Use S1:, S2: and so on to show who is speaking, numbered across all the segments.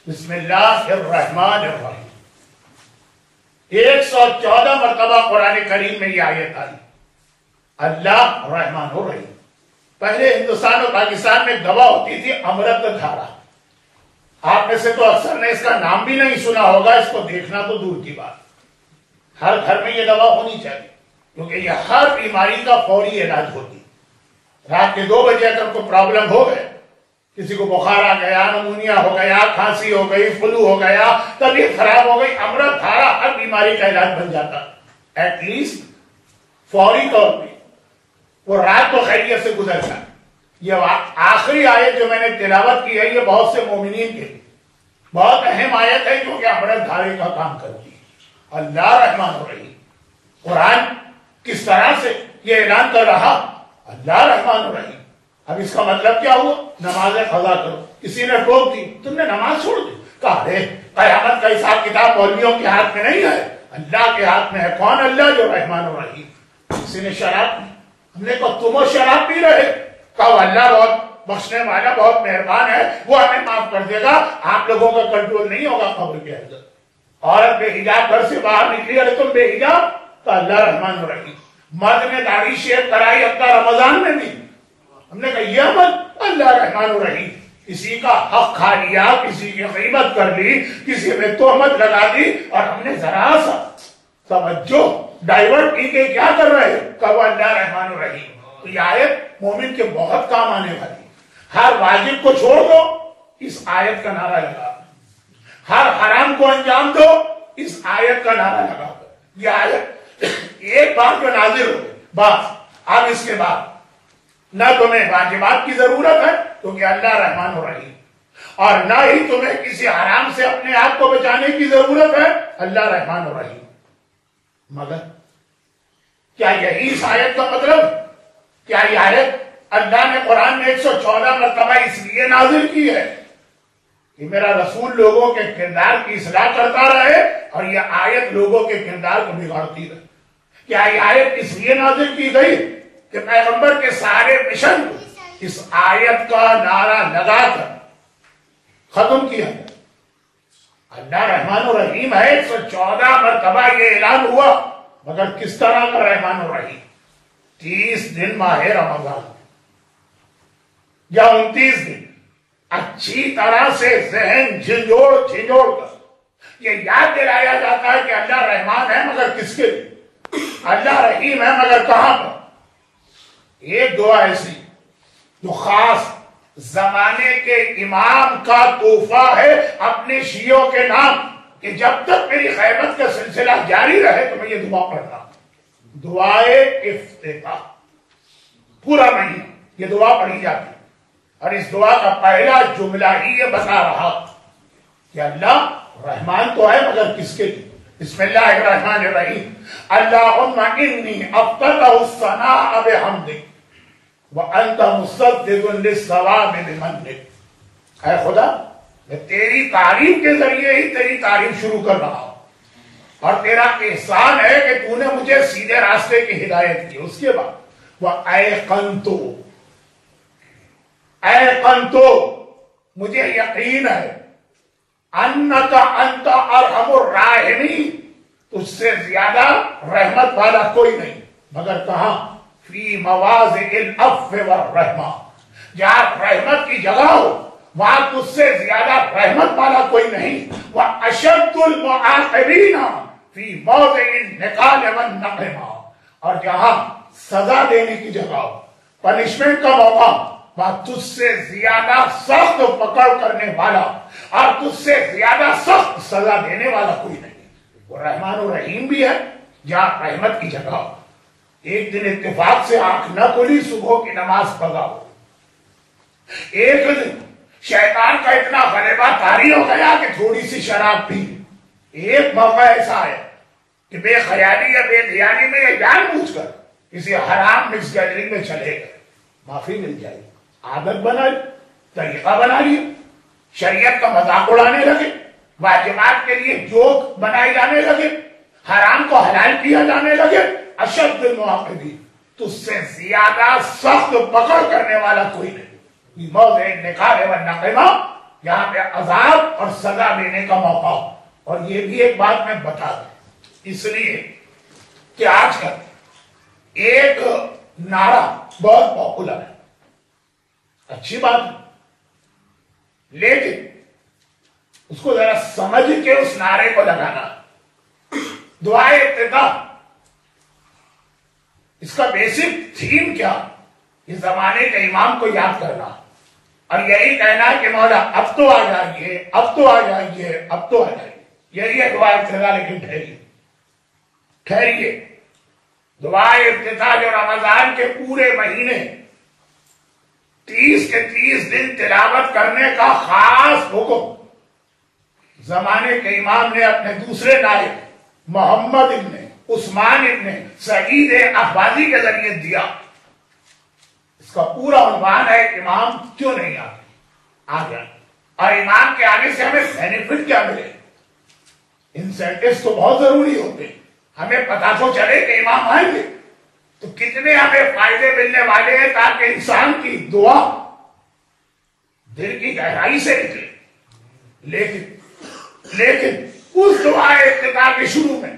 S1: بسم اللہ الرحمن الرحیم. 114 مرتبہ قرآن کریم میں یہ آیت آئی. اللہ رحمان الرحیم. پہلے ہندوستان اور پاکستان میں دوا ہوتی تھی امرت دھارا. آپ میں سے تو اکثر نے اس کا نام بھی نہیں سنا ہوگا، اس کو دیکھنا تو دور کی بات. ہر گھر میں یہ دوا ہونی چاہیے کیونکہ یہ ہر بیماری کا فوری علاج ہوتی. رات کے 2 بجے اگر کوئی پرابلم ہو گئے، کسی کو بخار آ گیا، نمونیا ہو گیا، کھانسی ہو گئی، فلو ہو گیا، طبیعت خراب ہو گئی، امرت دھارا ہر بیماری کا علاج بن جاتا. ایٹ لیسٹ فوری طور پہ وہ رات تو خیریت سے گزر جائے. یہ آخری آیت جو میں نے تلاوت کی ہے یہ بہت سے مومنین کے لیے بہت اہم آیت ہے کیونکہ امرت دھارے کا کام کرتی ہے. اللہ رحمان الرحیم. قرآن کس طرح سے یہ اعلان کر رہا اللہ رحمان الرحیم. اب اس کا مطلب کیا ہوا؟ نماز قضا کرو. کسی نے ٹوک دی، تم نے نماز چھوڑ دی. کہا رے قیامت کا حساب کتاب مولویوں کے ہاتھ میں نہیں ہے، اللہ کے ہاتھ میں ہے. کون اللہ جو رحمان الرحیم؟ کسی نے شراب پی، ہم نے کہا تم شراب پی رہے. کہا اللہ بہت بخشنے والا بہت مہربان ہے، وہ ہمیں معاف کر دے گا. آپ لوگوں کا کنٹرول نہیں ہوگا قبر کے اندر. عورت بے حجاب گھر سے باہر نکلی، ارے تم بے حجاب، تو اللہ رحمان الرحیم. مرد نے داڑھی شیو کرائی اب رمضان میں بھی، ہم نے کہا یہ عمل اللہ رحمان الرحیم. کسی کا حق کھا لیا، کسی کی غیبت کر لی، کسی میں تہمت لگا دی اور ہم نے ذرا سا توجہ ڈائیورٹ کی کہ کیا کر رہے، کہا وہ اللہ رحمان الرحیم. تو یہ آیت مومن کے بہت کام آنے والی. ہر واجب کو چھوڑ دو، اس آیت کا نعرہ لگا. ہر حرام کو انجام دو، اس آیت کا نعرہ لگا. یہ آیت ایک بار جو نازل ہو گئی بس. اب اس کے بعد نہ تمہیں واجبات کی ضرورت ہے کیونکہ اللہ رحمان الرحیم، اور نہ ہی تمہیں کسی حرام سے اپنے آپ کو بچانے کی ضرورت ہے، اللہ رحمان الرحیم. مگر کیا یہی اس آیت کا مطلب؟ کیا یہ آیت اللہ نے قرآن میں 114 مرتبہ اس لیے نازل کی ہے کہ میرا رسول لوگوں کے کردار کی اصلاح کرتا رہے اور یہ آیت لوگوں کے کردار کو بگاڑتی رہے؟ کیا یہ آیت اس لیے نازل کی گئی کہ پیغمبر کے سارے مشن کو اس آیت کا نعرہ لگا کر ختم کیا گیا؟ اللہ رحمان الرحیم ہے. 114 مرتبہ یہ اعلان ہوا، مگر کس طرح کا رحمان الرحیم؟ 30 دن ماہ رمضان یا 29 دن اچھی طرح سے ذہن جھنجھوڑ کر یہ یاد دلایا جاتا ہے کہ اللہ رحمان ہے مگر کس کے لیے، اللہ رحیم ہے مگر کہاں پر. ایک دعا ایسی جو خاص زمانے کے امام کا تحفہ ہے اپنے شیعوں کے نام کہ جب تک میری خیبت کا سلسلہ جاری رہے تو میں یہ دعا پڑھتا ہوں. دعائے افتتاح پورا مہینہ یہ دعا پڑھی جاتی ہے، اور اس دعا کا پہلا جملہ ہی یہ بتا رہا کہ اللہ رحمان تو ہے مگر کس کے لیے. بسم اللہ الرحمن الرحیم. اللہم انی افتتح الثناء بحمدک وانت مسدد للثواب بمنک. اے خدا میں تیری تعریف کے ذریعے ہی تیری تعریف شروع کر رہا ہوں، اور تیرا احسان ہے کہ تو نے مجھے سیدھے راستے کی ہدایت کی. اس کے بعد ایقنتو مجھے یقین ہے انک انت ارحم الراحمین، تجھ سے زیادہ رحمت والا کوئی نہیں. مگر کہاں؟ فی مواضع العفو والرحمہ، جہاں رحمت کی جگہ ہو وہاں تجھ سے زیادہ رحمت والا کوئی نہیں. واشد المعاقبین فی موضع النقال والنقمہ، اور جہاں سزا دینے کی جگہ ہو، پنشمنٹ کا موقع، وہاں تجھ سے زیادہ سخت پکڑ کرنے والا اور تجھ سے زیادہ سخت سزا دینے والا کوئی نہیں. وہ رحمان و رحیم بھی ہے جہاں رحمت کی جگہ ہو. ایک دن اتفاق سے آنکھ نہ کھلی، صبح کی نماز پڑھا ہو. ایک دن شیطان کا اتنا غلبہ طاری ہو گیا کہ تھوڑی سی شراب پی. ایک موقع ایسا ہے کہ بے خیالی یا بے دھیانی میں یہ جان بوجھ کر کسی حرام مکس گیدرنگ میں چلے گئے. معافی مل جائے گی. عادت بنا لی، طریقہ بنا لیا، شریعت کا مذاق اڑانے لگے، واجبات کے لیے جوک بنائے جانے لگے، حرام کو حلال کیا جانے لگے. اشد المعاقبین، تجھ سے زیادہ سخت پکڑ کرنے والا کوئی نہیں. موضع النقال والنقمہ، یہاں پہ عذاب اور سزا دینے کا موقع. اور یہ بھی ایک بات میں بتا دوں، اس لیے کہ آج کل ایک نعرہ بہت پاپولر ہے، اچھی بات ہے، لیکن اس کو ذرا سمجھ کے اس نعرے کو لگانا. دعائے افتتاح، اس کا بیسک تھیم کیا؟ اس زمانے کے امام کو یاد کرنا اور یہی کہنا کہ مولا اب تو آ جائیے، اب تو آ جائیے، اب تو آ جائیے. یہی ہے دعائے افتتاح. لیکن ٹھہریے. دعائے افتتاح جو رمضان کے پورے مہینے 30 کے 30 دن تلاوت کرنے کا خاص حکم زمانے کے امام نے اپنے دوسرے نائب محمد ابن عثمان ابن سعید احوازی کے ذریعے دیا. اس کا پورا عنوان ہے امام کیوں نہیں آتے؟ آ گیا. اور امام کے آنے سے ہمیں بینیفٹ کیا ملے؟ انسینٹیوز تو بہت ضروری ہوتے ہیں. ہمیں پتا تو چلے کہ امام آئیں گے تو کتنے ہمیں فائدے ملنے والے ہیں، تاکہ انسان کی دعا دل کی گہرائی سے نکلے. لیکن اس دعائے افتتاح کے شروع میں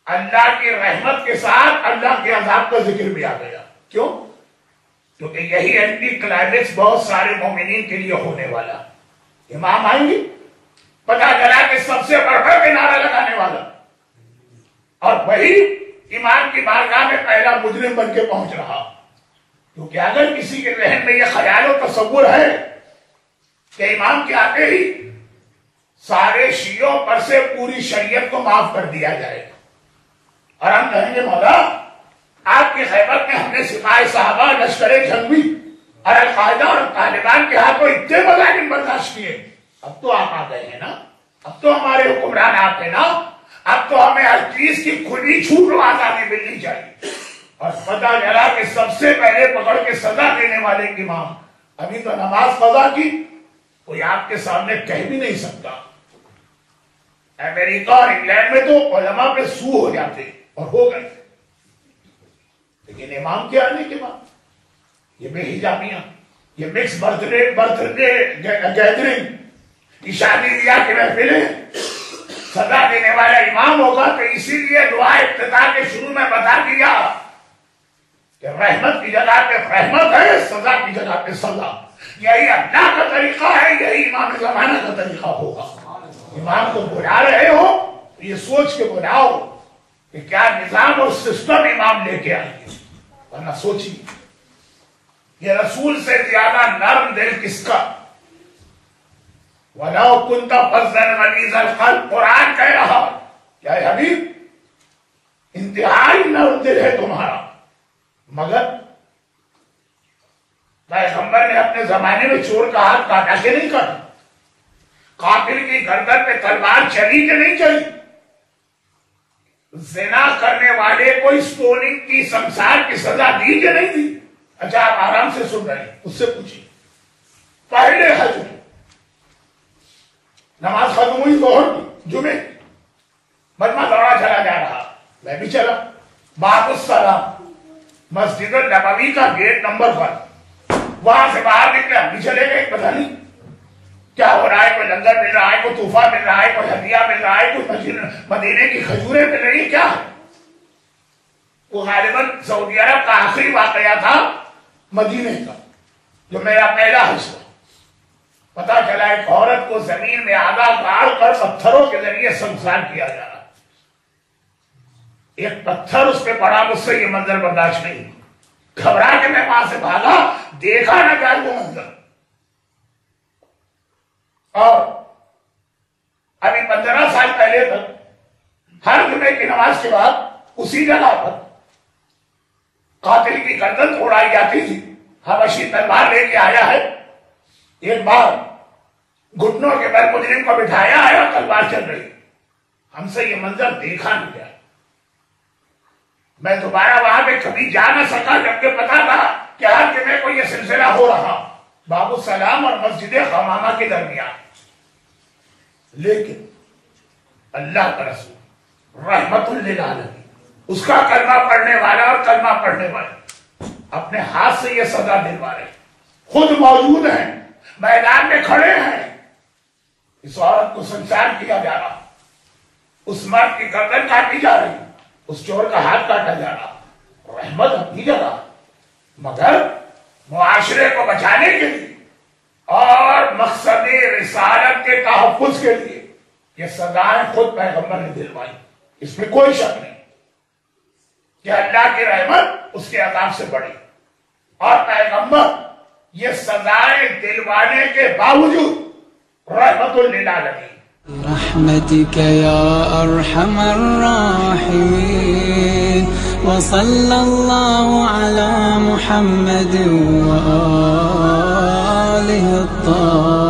S1: اللہ کی رحمت کے ساتھ اللہ کے عذاب کا ذکر بھی آ گیا. کیوں؟ کیونکہ یہی اینٹی کلائمیکس بہت سارے مومنین کے لیے ہونے والا. امام آئیں گے، پتا چلا کہ سب سے بڑھ کر کے نعرہ لگانے والا اور وہی امام کی بارگاہ میں پہلا مجرم بن کے پہنچ رہا. کیونکہ اگر کسی کے ذہن میں یہ خیال و تصور ہے کہ امام کے آتے ہی سارے شیعوں پر سے پوری شریعت کو معاف کر دیا جائے گا اور ہم کہیں گے مولا آپ کی خیبر میں ہم نے سپاہی صحابہ، لشکر جنگی اور القاعدہ اور طالبان کے ہاتھوں اتنے مظالم برداشت کیے، اب تو آپ آ گئے ہیں نا، اب تو ہمارے حکمران آپ ہیں نا، اب تو ہمیں ہر چیز کی کھلی چھوٹ و آزادی ملنی چاہیے. اور پتہ چلا کہ سب سے پہلے پکڑ کے سزا دینے والے امام ابھی تو نماز قضا کی کوئی آپ کے سامنے کہہ بھی نہیں سکتا. امریکہ اور انگلینڈ میں تو علماء پہ سو ہو جاتے اور ہو گئے، لیکن امام کے آنے کے بعد یہ بے حجابیاں، یہ مکس برتھ ڈے گیدرنگ، یہ شادی بیاہ کی محفلیں، سزا دینے والا امام ہوگا. تو اسی لیے دعائے افتتاح کے شروع میں بتا دیا کہ رحمت کی جگہ پہ رحمت ہے، سزا کی جگہ پہ سزا. یہی اللہ کا طریقہ ہے، یہی امام زمانہ کا طریقہ ہوگا. امام کو بلا رہے ہو تو یہ سوچ کے بلاؤ کہ کیا نظام اور سسٹم امام لے کے آئیں گے، ورنہ سوچیے یہ رسول سے زیادہ نرم دل کس کا. وَلَوْ كُنْتَ فَظًّا غَلِيظَ الْقَلْبِ، قرآن کہہ رہا کیا حبیب انتہائی نرم دل ہے تمہارا. مگر پیغمبر نے اپنے زمانے میں چور کا ہاتھ کاٹا کہ نہیں کاٹا؟ قاتل کی گردن پہ تلوار چلی کہ نہیں چلی؟ زنا کرنے والے کو اسٹوننگ کی سنسار کی سزا دی کہ نہیں دی؟ اچھا آپ آرام سے سن رہے ہیں، اس سے پوچھیے. پہلے حج میں نماز ختم ہوئی ظہر کی، جمعے مجمع دوڑا چلا جا رہا، میں بھی چلا. باب السلام مسجد النبوی کا گیٹ نمبر 1، وہاں سے باہر نکلے، ہم بھی چلے گئے. پتہ نہیں کیا ہو رہا ہے، کوئی لنگر مل رہا ہے، کوئی تحفہ مل رہا ہے، کوئی ہدیہ مل رہا ہے، کوئی مدینے کی کھجوریں مل رہی ہیں، کیا ہے وہ؟ غالباً سعودی عرب کا آخری واقعہ تھا مدینے کا، جو میرا پہلا حج تھا. پتا چلا ایک عورت کو زمین میں آدھا گاڑ کر پتھروں کے ذریعے سنسار کیا جا رہا. ایک پتھر اس پہ پڑا، مجھ سے یہ منظر برداشت نہیں. گھبرا کے میں وہاں سے بھاگا، دیکھا نہ جائے وہ منظر. اور ابھی 15 سال پہلے تک ہر جمعے کی نماز کے بعد اسی جگہ پر قاتل کی گردن توڑائی جاتی تھی. حبشی تلوار لے کے آیا ہے، ایک بار گھٹنوں کے بل مجرم کو بٹھایا ہے اور تلوار چل رہی. ہم سے یہ منظر دیکھا نہیں گیا. میں دوبارہ وہاں پہ کبھی جا نہ سکا، جبکہ پتا تھا کہ ہر جمعے کو یہ سلسلہ ہو رہا باب السلام اور مسجد حمامہ کے درمیان. لیکن اللہ کا رسول رحمت للعالمین، اس کا کلمہ پڑھنے والا اور کلمہ پڑھنے والے اپنے ہاتھ سے یہ سزا دلوا رہے، خود موجود ہیں. میدان میں کھڑے ہیں، اس عورت کو سنسار کیا جا رہا، اس مرد کی گردن کاٹی جا رہی، اس چور کا ہاتھ کاٹا جا رہا، رحمت اپنی جگہ، مگر معاشرے کو بچانے کے لیے اور مقصد رسالت کے تحفظ کے لیے یہ سزائیں خود پیغمبر نے دلوائی، اس میں کوئی شک نہیں کہ اللہ کی رحمت اس کے عذاب سے بڑی، اور پیغمبر یہ سزائیں دلوانے کے باوجود رحمت للعالمین،
S2: برحمتك يا أرحم الراحمين وصلى الله على محمد وآله الطاهرين.